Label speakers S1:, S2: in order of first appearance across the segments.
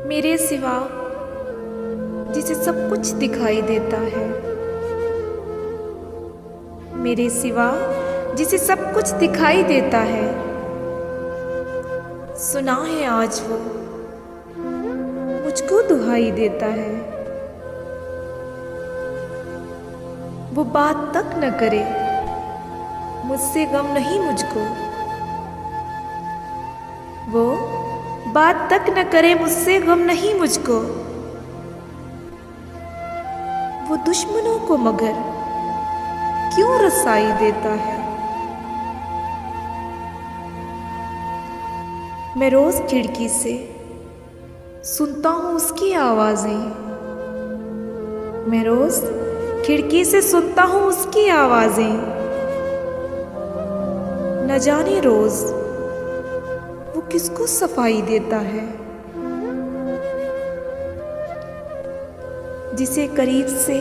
S1: मेरे सिवा जिसे सब कुछ दिखाई देता है, मेरे सिवा जिसे सब कुछ दिखाई देता है, सुना है आज वो मुझको दुहाई देता है। वो बात तक न करे, मुझसे गम नहीं मुझको। वो बात तक न करे, मुझसे गम नहीं मुझको। वो दुश्मनों को मगर क्यों रसाई देता है। मैं रोज खिड़की से सुनता हूँ उसकी आवाजें। मैं रोज खिड़की से सुनता हूँ उसकी आवाजें। न जाने रोज वो किसको सफाई देता है। जिसे करीब से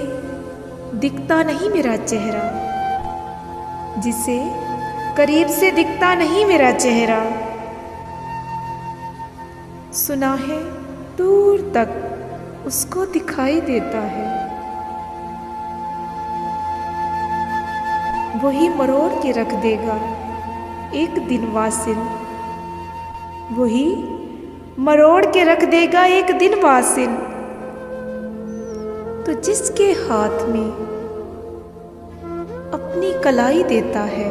S1: दिखता नहीं मेरा चेहरा, जिसे करीब से दिखता नहीं मेरा चेहरा, सुना है दूर तक उसको दिखाई देता है। वही मरोड़ के रख देगा एक दिन वासिल, वही मरोड़ के रख देगा एक दिन वासिल। तो जिसके हाथ में अपनी कलाई देता है,